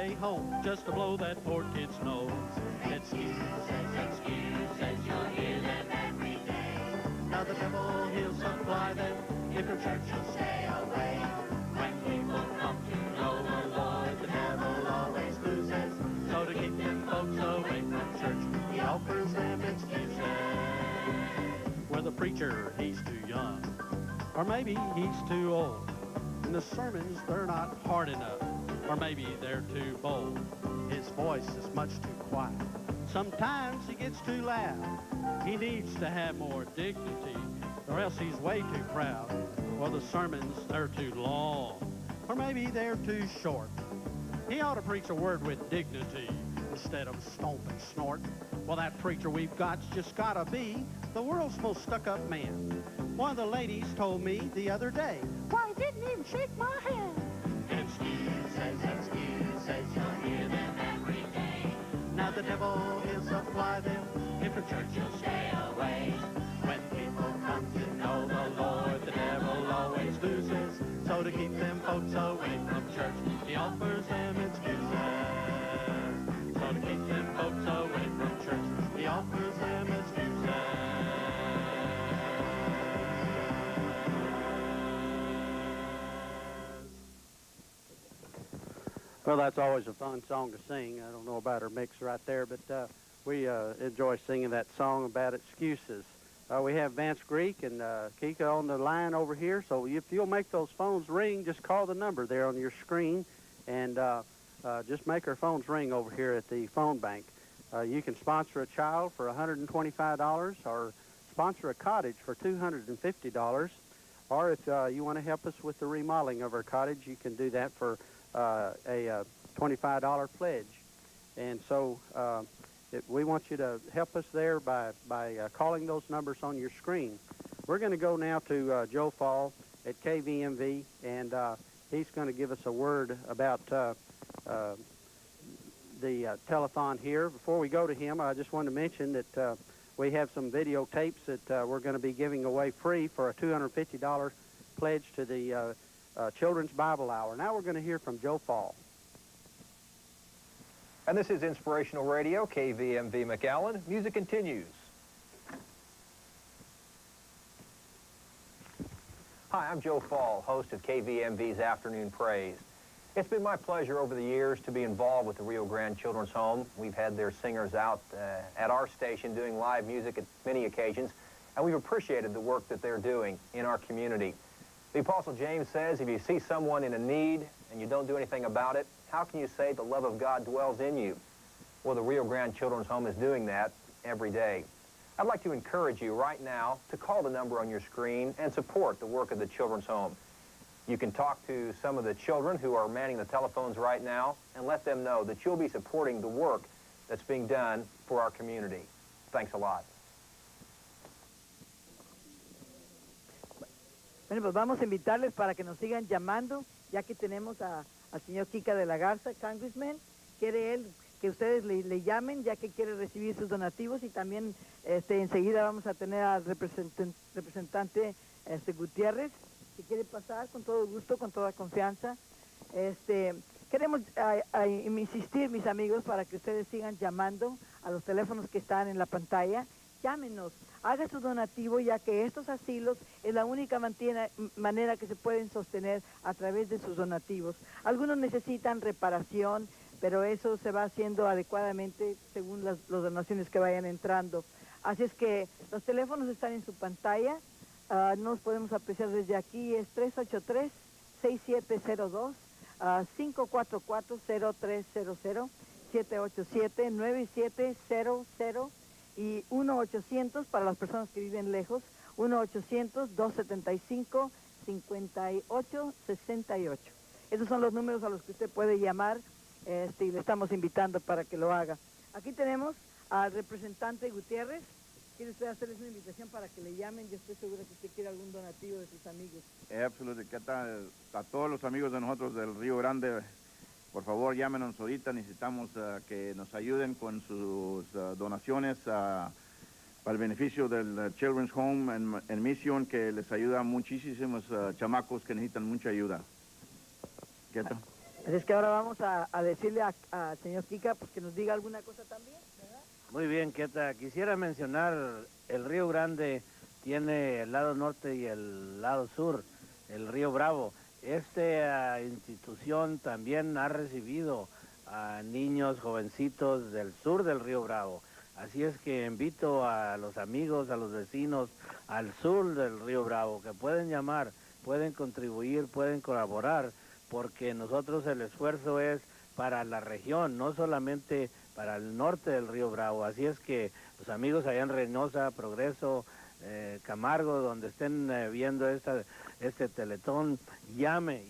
way home just to blow that poor kid's nose. Excuses, you'll hear them every day. Now the devil, he'll supply them if your church will stay away. When people come to know the Lord, the devil always loses. So to keep them folks away from church, he offers them excuses. Well, the preacher, he's too young, or maybe he's too old. And the sermons, they're not hard enough, or maybe they're too bold. His voice is much too quiet. Sometimes he gets too loud. He needs to have more dignity, or else he's way too proud. Well, the sermons, they're too long, or maybe they're too short. He ought to preach a word with dignity instead of stomp and snort. Well, that preacher we've got's just gotta be the world's most stuck-up man. One of the ladies told me the other day, "Why, he didn't even shake my hand." Excuses, you'll hear them every day. Now the devil, he'll supply them if the church will stay away. When people come to know the Lord, the devil always loses. So to keep them folks away from church, he offers them excuses. So to keep them folks away from church, he offers them excuses. Well, that's always a fun song to sing. I don't know about her mix right there, but we enjoy singing that song about excuses. We have Vance Greek and Kika on the line over here, so if you'll make those phones ring, just call the number there on your screen, and just make our phones ring over here at the phone bank. You can sponsor a child for $125 or sponsor a cottage for $250, or if you want to help us with the remodeling of our cottage, you can do that for a $25 pledge. And so we want you to help us there by calling those numbers on your screen. We're going to go now to Joe Fall at KVMV, and he's going to give us a word about the telethon here. Before we go to him, I just want to mention that we have some videotapes that we're going to be giving away free for a $250 pledge to the Children's Bible Hour. Now we're going to hear from Joe Fall. And this is Inspirational Radio, KVMV McAllen. Music continues. Hi, I'm Joe Fall, host of KVMV's Afternoon Praise. It's been my pleasure over the years to be involved with the Rio Grande Children's Home. We've had their singers out at our station doing live music at many occasions, and we've appreciated the work that they're doing in our community. The Apostle James says, if you see someone in a need and you don't do anything about it, how can you say the love of God dwells in you? Well, the Rio Grande Children's Home is doing that every day. I'd like to encourage you right now to call the number on your screen and support the work of the Children's Home. You can talk to some of the children who are manning the telephones right now and let them know that you'll be supporting the work that's being done for our community. Thanks a lot. Bueno, pues vamos a invitarles para que nos sigan llamando, ya que tenemos al señor Kika de la Garza, Congressman. Quiere él que ustedes le llamen, ya que quiere recibir sus donativos, y también enseguida vamos a tener al representante Gutiérrez, que quiere pasar con todo gusto, con toda confianza. Queremos insistir, mis amigos, para que ustedes sigan llamando a los teléfonos que están en la pantalla. Llámenos, haga su donativo, ya que estos asilos es la única manera que se pueden sostener a través de sus donativos. Algunos necesitan reparación, pero eso se va haciendo adecuadamente según las donaciones que vayan entrando. Así es que los teléfonos están en su pantalla, nos podemos apreciar desde aquí, es 383-6702, 544-0300, 787-9700, y 1-800 para las personas que viven lejos, 1-800-275-5868. Esos son los números a los que usted puede llamar, y le estamos invitando para que lo haga. Aquí tenemos al representante Gutiérrez. ¿Quiere usted hacerles una invitación para que le llamen? Yo estoy segura que usted quiere algún donativo de sus amigos. Absolutamente. ¿Qué tal? A todos los amigos de nosotros del Río Grande, por favor, llámenos ahorita. Necesitamos que nos ayuden con sus donaciones para el beneficio del Children's Home en Mission, que les ayuda a muchísimos chamacos que necesitan mucha ayuda. ¿Qué tal? Así es que ahora vamos a decirle al señor Kika pues, que nos diga alguna cosa también, ¿verdad? Muy bien, Queta. Quisiera mencionar, el Río Grande tiene el lado norte y el lado sur, el Río Bravo. Esta institución también ha recibido a niños jovencitos del sur del Río Bravo. Así es que invito a los amigos, a los vecinos al sur del Río Bravo, que pueden llamar, pueden contribuir, pueden colaborar, porque nosotros el esfuerzo es para la región, no solamente para el norte del Río Bravo. Así es que los amigos allá en Reynosa, Progreso, Camargo, donde estén viendo este teletón, llame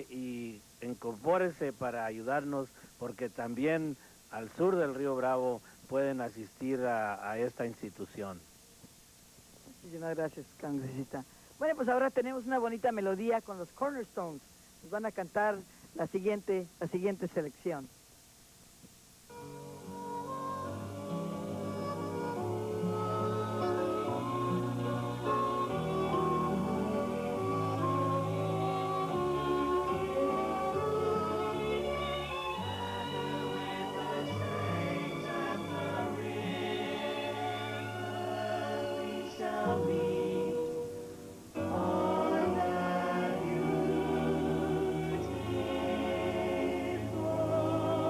y incorpórese para ayudarnos, porque también al sur del Río Bravo pueden asistir a esta institución. Muchísimas gracias, congresista. Bueno, pues ahora tenemos una bonita melodía con los Cornerstones. Nos van a cantar la siguiente selección. All that you did for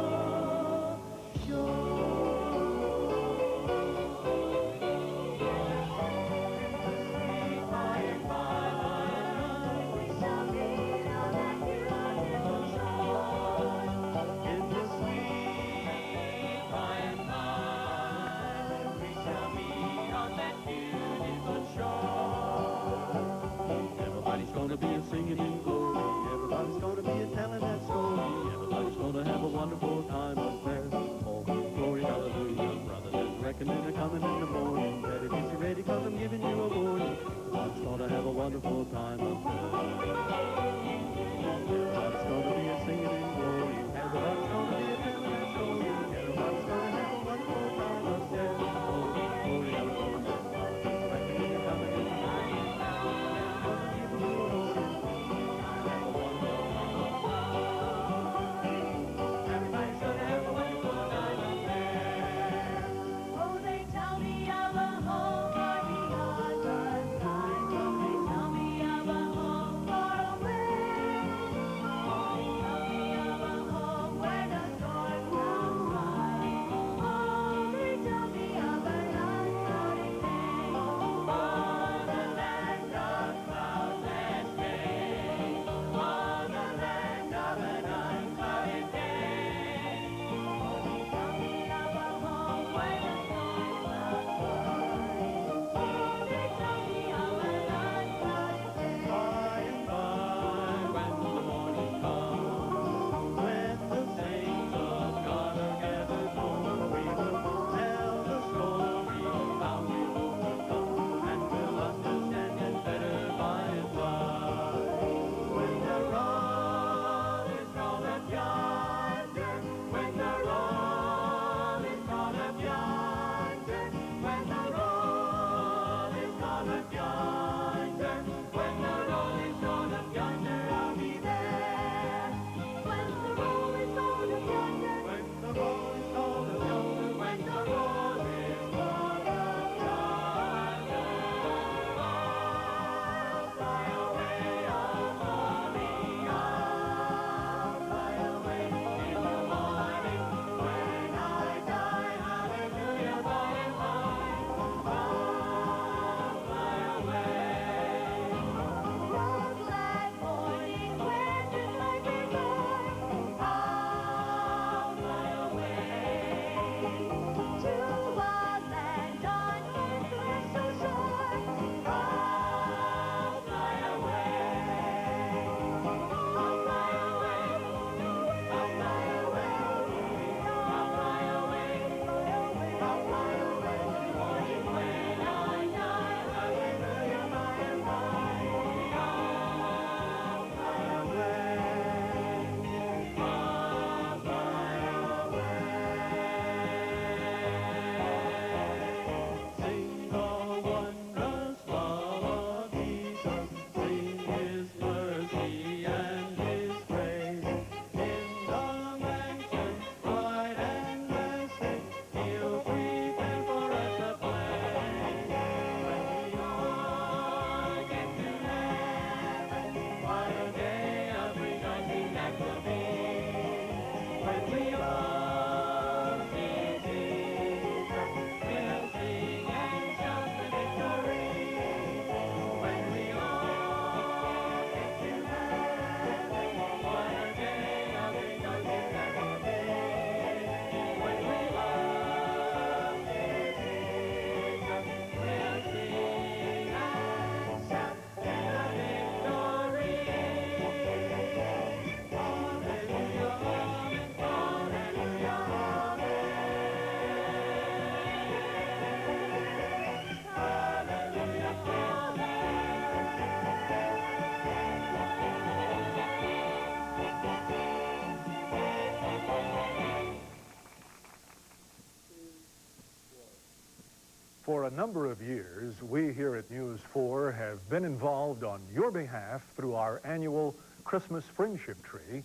For a number of years, we here at News 4 have been involved on your behalf through our annual Christmas Friendship Tree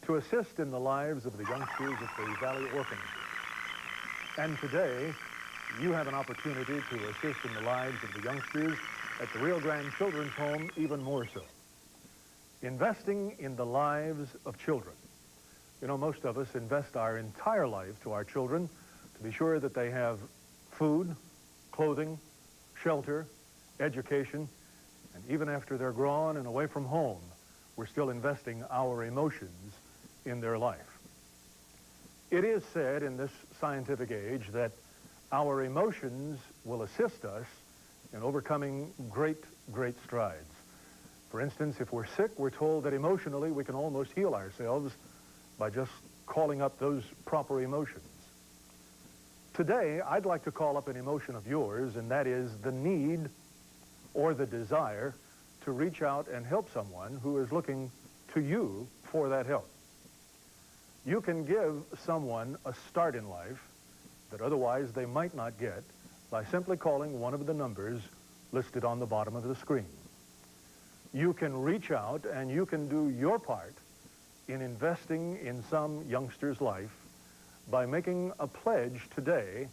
to assist in the lives of the youngsters at the Valley Orphanages. And today, you have an opportunity to assist in the lives of the youngsters at the Rio Grande Children's Home even more so. Investing in the lives of children. You know, most of us invest our entire lives to our children to be sure that they have food, clothing, shelter, education, and even after they're grown and away from home, we're still investing our emotions in their life. It is said in this scientific age that our emotions will assist us in overcoming great, great strides. For instance, if we're sick, we're told that emotionally we can almost heal ourselves by just calling up those proper emotions. Today, I'd like to call up an emotion of yours, and that is the need or the desire to reach out and help someone who is looking to you for that help. You can give someone a start in life that otherwise they might not get by simply calling one of the numbers listed on the bottom of the screen. You can reach out and you can do your part in investing in some youngster's life by making a pledge today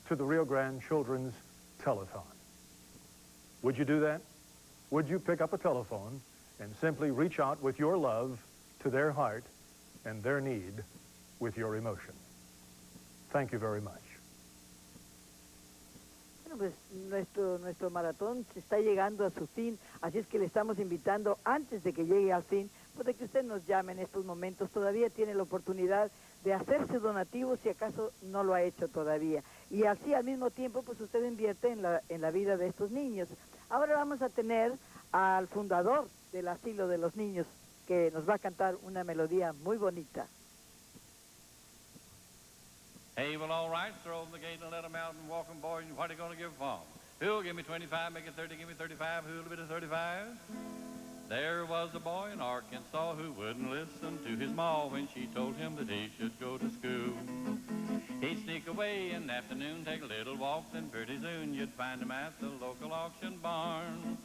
to the Rio Grande Children's Telethon. Would you do that? Would you pick up a telephone and simply reach out with your love to their heart and their need with your emotion? Thank you very much. Bueno, pues nuestro maratón se está llegando a su fin, así es que le estamos invitando antes de que llegue al fin, pues de que usted nos llame en estos momentos. Todavía tiene la oportunidad de hacerse donativo si acaso no lo ha hecho todavía. Y así al mismo tiempo, pues usted invierte en la vida de estos niños. Ahora vamos a tener al fundador del asilo de los niños, que nos va a cantar una melodía muy bonita. Hey, well, all right, throw open the gate and let 'em out and walk 'em, boys, and what are you going to give for 'em? Who'll give me 25, make it 30, give me 35, who'll bid a 35? There was a boy in Arkansas who wouldn't listen to his ma when she told him that he should go to school. He'd sneak away in the afternoon, take a little walk, then pretty soon you'd find him at the local auction barn.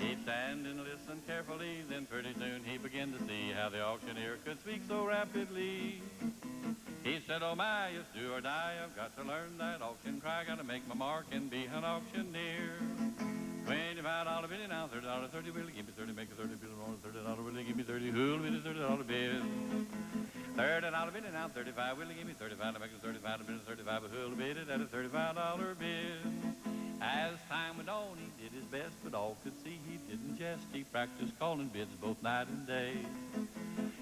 He'd stand and listen carefully, then pretty soon he'd begin to see how the auctioneer could speak so rapidly. He said, oh my, it's do or die, I've got to learn that auction cry, gotta make my mark and be an auctioneer. $25 bill now, $30, 30 bill, give me 30, make a 30 bill, $30 bill, give me 30, who'll bid a $30 bill? $30 bill now, 35 bill, give me 35 to make a 35 bill, 35, who'll bid it at a $35 bill? As time went on, he did his best, but all could see he didn't jest. He practiced calling bids both night and day.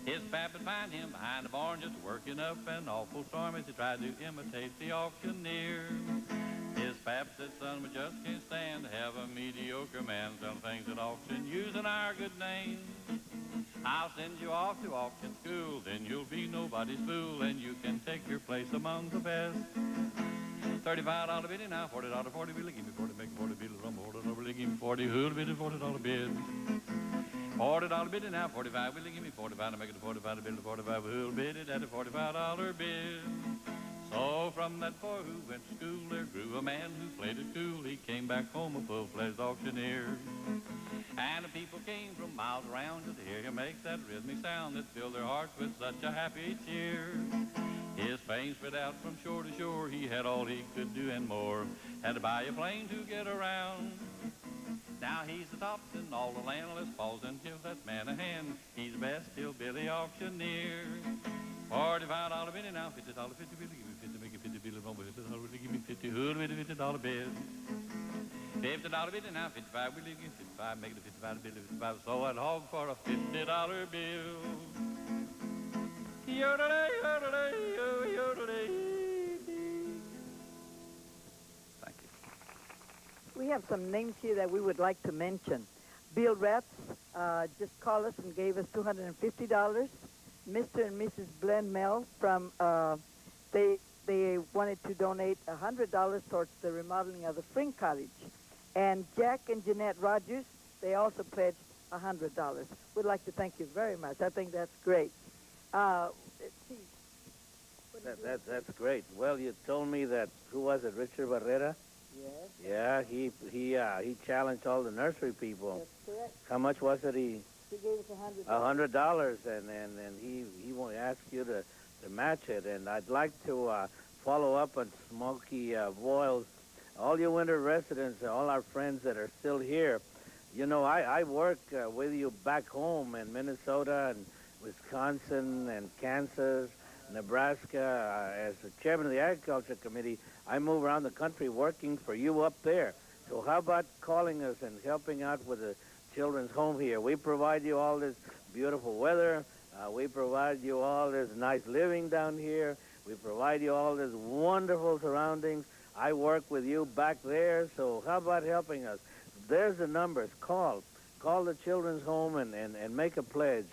His pap would find him behind the barn just working up an awful storm as he tried to imitate the auctioneer. His pap said, son, we just can't stand to have a mediocre man selling things at auction using our good name. I'll send you off to auction school, then you'll be nobody's fool, and you can take your place among the best. $35 bid now, $40, 40 bill, give me 40, make a 40 bill, rumble, $40 bill, give me 40, who'll bid a $40 bid? $40 bid now, 45 bill, give me 45 to make it a 45 bill, 45, who'll bid it at a $45 bid? So from that boy who went to school, there grew a man who played it cool. He came back home a full-fledged auctioneer. And the people came from miles around just to hear him make that rhythmic sound that filled their hearts with such a happy cheer. His fame spread out from shore to shore. He had all he could do and more. Had to buy a plane to get around. Now he's the top in all the land. Let's pause and give that man a hand. He's the best hillbilly auctioneer. $45 bid now, $50, 50 bill, give me 50, make it 50 bill, $50, give me 50, who'll bid a $50 bid? $50 bid now, 55 bill, give me 55, make it a 55 bill, 55, so I'd hog for a $50 bill. Yodelay, yodelay, yodelay. Thank you. We have some names here that we would like to mention. Bill Ratz just called us and gave us $250. Mr. and Mrs. Glenn Mel from, they wanted to donate $100 towards the remodeling of the Spring Cottage. And Jack and Jeanette Rogers, they also pledged $100. We'd like to thank you very much. I think that's great. Let's see. That's great. Well, you told me that, who was it, Richard Barrera? Yeah, he challenged all the nursery people. That's correct. How much was it? He He gave us $100. $100, and he won't ask you to match it. And I'd like to follow up on Smokey Boyles. All you winter residents, all our friends that are still here, you know, I work with you back home in Minnesota and Wisconsin and Kansas, Nebraska. As the chairman of the Agriculture Committee, I move around the country working for you up there. So how about calling us and helping out with the children's home here? We provide you all this beautiful weather. We provide you all this nice living down here. We provide you all this wonderful surroundings. I work with you back there, so how about helping us? There's the numbers. Call the children's home and make a pledge.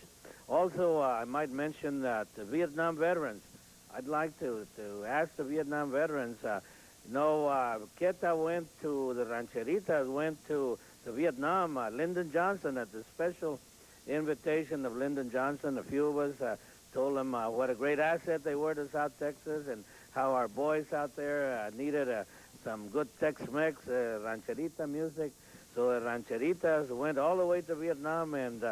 Also, I might mention that the Vietnam veterans, I'd like to ask the Vietnam veterans, Keta went to, the Rancheritas went to Vietnam. Lyndon Johnson, at the special invitation of Lyndon Johnson, a few of us told him what a great asset they were to South Texas and how our boys out there needed some good Tex-Mex rancherita music. So the rancheritas went all the way to Vietnam and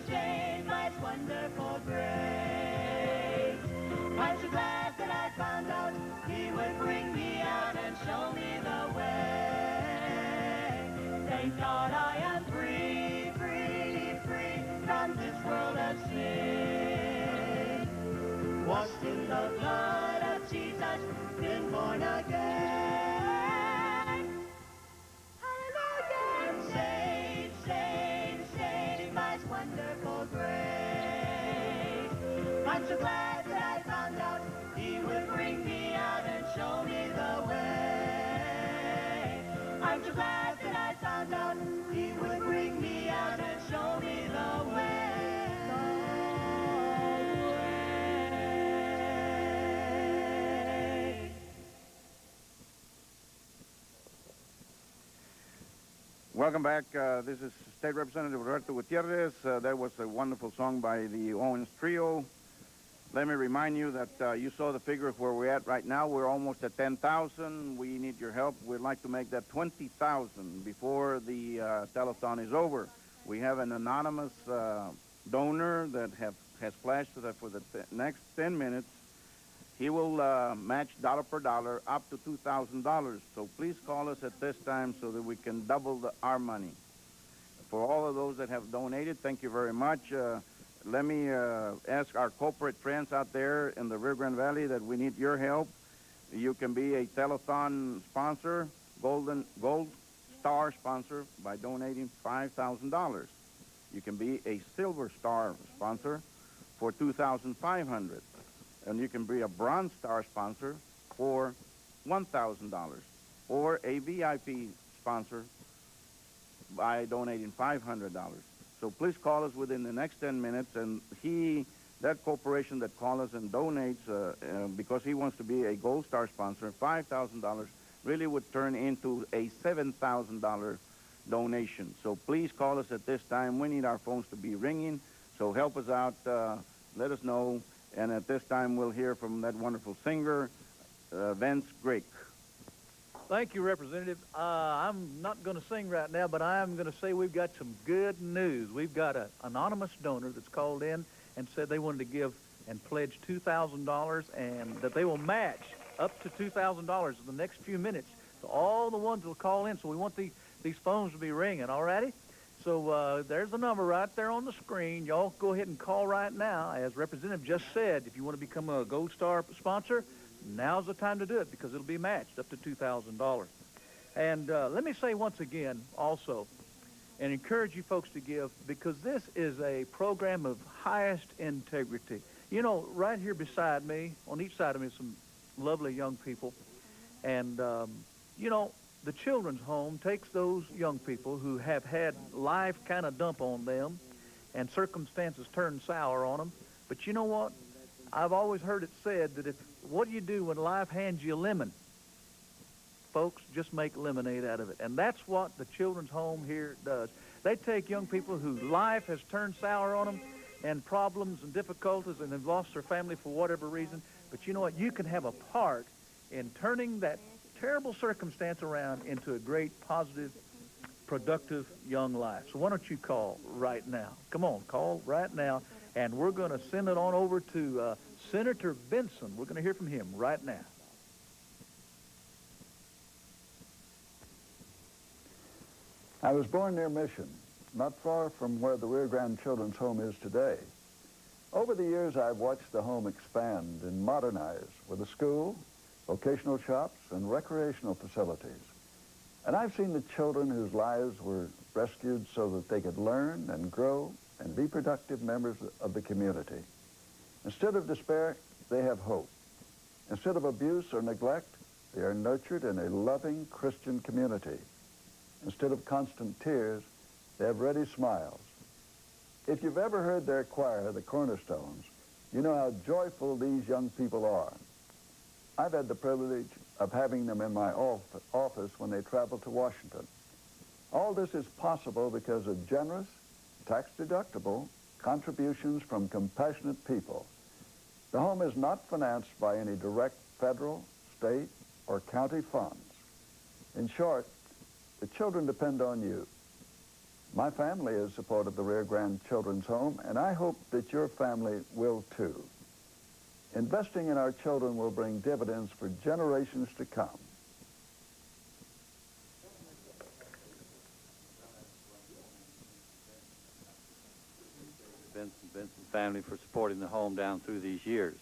Save my wonderful grace. I'm so glad that I found out he would bring me out and show me the way. Thank God I am free, free, free from this world of sin. Washed in the blood of Jesus, been born again. Hallelujah! Save, save, save my wonderful grace. I'm so glad that I found out he would bring me out and show me the way. I'm so glad that I found out he would bring me out and show me the way. Welcome back. This is State Representative Roberto Gutierrez. That was a wonderful song by the Owens Trio. Let me remind you that you saw the figure of where we're at right now. We're almost at 10,000. We need your help. We'd like to make that 20,000 before the telethon is over. We have an anonymous donor that has pledged that for the next 10 minutes, he will match dollar per dollar up to $2,000. So please call us at this time so that we can double our money. For all of those that have donated, thank you very much. Let me ask our corporate friends out there in the Rio Grande Valley that we need your help. You can be a telethon sponsor, Gold Star sponsor, by donating $5,000. You can be a Silver Star sponsor for $2,500. And you can be a Bronze Star sponsor for $1,000, or a VIP sponsor by donating $500. So please call us within the next 10 minutes, and that corporation that calls us and donates, because he wants to be a Gold Star sponsor, $5,000 really would turn into a $7,000 donation. So please call us at this time. We need our phones to be ringing, so help us out. Let us know. And at this time, we'll hear from that wonderful singer, Vince Grake. Thank you, Representative. I'm not going to sing right now, but I am going to say we've got some good news. We've got an anonymous donor that's called in and said they wanted to give and pledge $2,000 and that they will match up to $2,000 in the next few minutes. So all the ones will call in. So we want these phones to be ringing, all righty? So there's the number right there on the screen. Y'all go ahead and call right now. As Representative just said, if you want to become a Gold Star sponsor, now's the time to do it because it'll be matched up to $2,000. And let me say once again also, and encourage you folks to give, because this is a program of highest integrity. You know, right here beside me, on each side of me, some lovely young people. And, you know, the Children's Home takes those young people who have had life kind of dump on them and circumstances turn sour on them. But you know what? I've always heard it said that what do you do when life hands you a lemon? Folks, just make lemonade out of it. And that's what the Children's Home here does. They take young people whose life has turned sour on them and problems and difficulties and have lost their family for whatever reason. But you know what? You can have a part in turning that terrible circumstance around into a great, positive, productive young life. So why don't you call right now? Come on, call right now. And we're going to send it on over to Senator Benson. We're going to hear from him right now. I was born near Mission, not far from where the Rio Grande Children's Home is today. Over the years, I've watched the home expand and modernize with a school, vocational shops, and recreational facilities. And I've seen the children whose lives were rescued so that they could learn and grow and be productive members of the community. Instead of despair, they have hope. Instead of abuse or neglect, they are nurtured in a loving Christian community. Instead of constant tears, they have ready smiles. If you've ever heard their choir, the Cornerstones, you know how joyful these young people are. I've had the privilege of having them in my office when they travel to Washington. All this is possible because of generous, tax-deductible contributions from compassionate people. The home is not financed by any direct federal, state, or county funds. In short, the children depend on you. My family has supported the Rio Grande Children's Home, and I hope that your family will too. Investing in our children will bring dividends for generations to come. Benson family for supporting the home down through these years.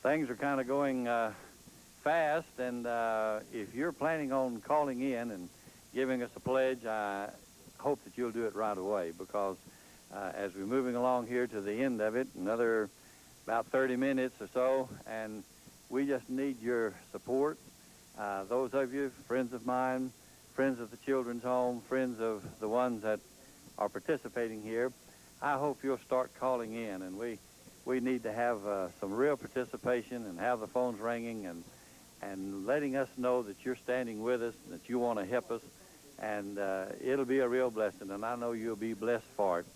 Things are kind of going fast, and if you're planning on calling in and giving us a pledge, I hope that you'll do it right away, because as we're moving along here to the end of it, another about 30 minutes or so, and we just need your support. Those of you, friends of mine, friends of the Children's Home, friends of the ones that are participating here, I hope you'll start calling in, and we need to have some real participation and have the phones ringing and letting us know that you're standing with us, that you want to help us, and it'll be a real blessing, and I know you'll be blessed for it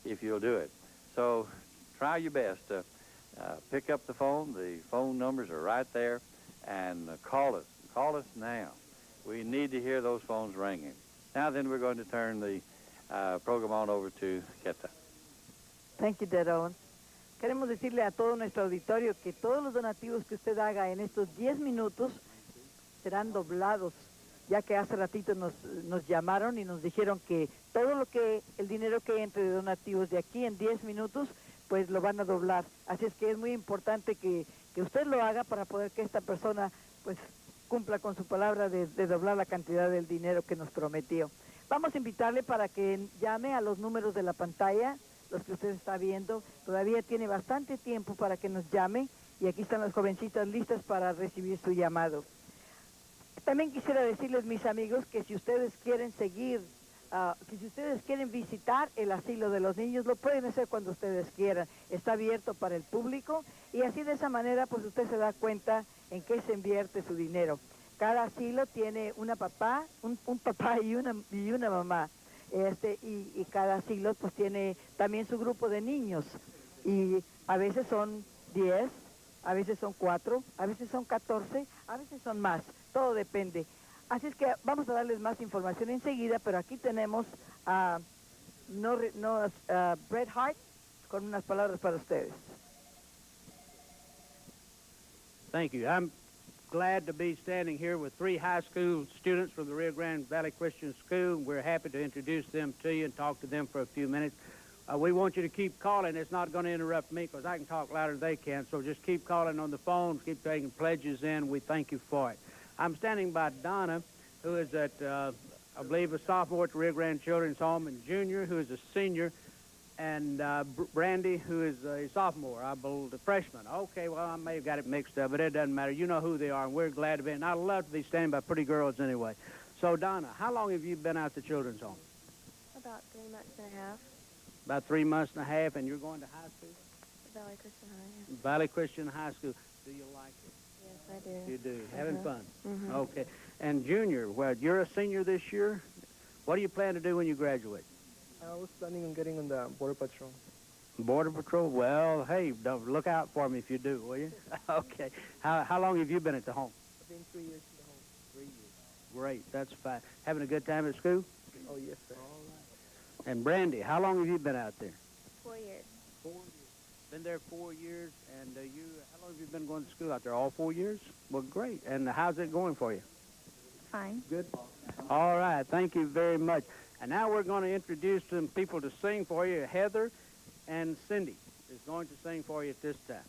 if you'll do it. So try your best to pick up the phone. The phone numbers are right there, and call us. Call us now. We need to hear those phones ringing. Now then, we're going to turn the program on over to Keta. Thank you, Dad Owen. Queremos decirle a todo nuestro auditorio que todos los donativos que usted haga en estos 10 minutos serán doblados, ya que hace ratito nos llamaron y nos dijeron que todo el dinero que entre de donativos de aquí en 10 minutos, pues lo van a doblar. Así es que es muy importante que usted lo haga para poder que esta persona pues cumpla con su palabra de doblar la cantidad del dinero que nos prometió. Vamos a invitarle para que llame a los números de la pantalla, los que usted está viendo. Todavía tiene bastante tiempo para que nos llame, y aquí están las jovencitas listas para recibir su llamado. También quisiera decirles, mis amigos, que si ustedes quieren seguir, que si ustedes quieren visitar el asilo de los niños, lo pueden hacer cuando ustedes quieran. Está abierto para el público, y así de esa manera pues usted se da cuenta en qué se invierte su dinero. Cada asilo tiene un papá y una mamá. Y cada asilo pues tiene también su grupo de niños, y a veces son 10, a veces son 4, a veces son 14, a veces son más, todo depende. Así es que vamos a darles más información enseguida, pero aquí tenemos a Bret Hart con unas palabras para ustedes. Thank you. I'm glad to be standing here with 3 high school students from the Rio Grande Valley Christian School. We're happy to introduce them to you and talk to them for a few minutes. We want you to keep calling. It's not going to interrupt me because I can talk louder than they can, so just keep calling on the phone, keep taking pledges in. We thank you for it. I'm standing by Donna, who is at, I believe, a sophomore at the Rio Grande Children's Home, and Junior, who is a senior, and Brandy, who is a sophomore, I believe, a freshman. Okay, well, I may have got it mixed up, but it doesn't matter. You know who they are, and we're glad to be. And I love to be standing by pretty girls anyway. So, Donna, how long have you been out to Children's Home? About 3 months and a half. About 3 months and a half, and you're going to high school? Valley Christian High. Valley Christian High School. Do you like it? Yes, I do. You do. Having fun? Mhm. Okay. And Junior, well, you're a senior this year. What do you plan to do when you graduate? I was planning on getting on the Border Patrol. Border Patrol? Well, hey, don't look out for me if you do, will you? Okay. How long have you been at the home? I've been 3 years in the home. 3 years. Great. That's fine. Having a good time at school? Oh, yes, sir. And Brandy, how long have you been out there? 4 years. 4 years. Been there 4 years, and how long have you been going to school out there? All 4 years? Well, great. And how's it going for you? Fine. Good. All right. Thank you very much. And now we're going to introduce some people to sing for you. Heather and Cindy is going to sing for you at this time.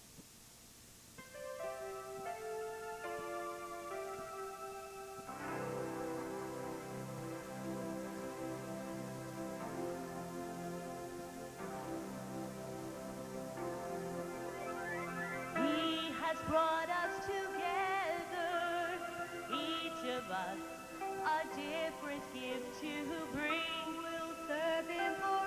He has brought us together, each of us a different gift to bring. We'll serve him for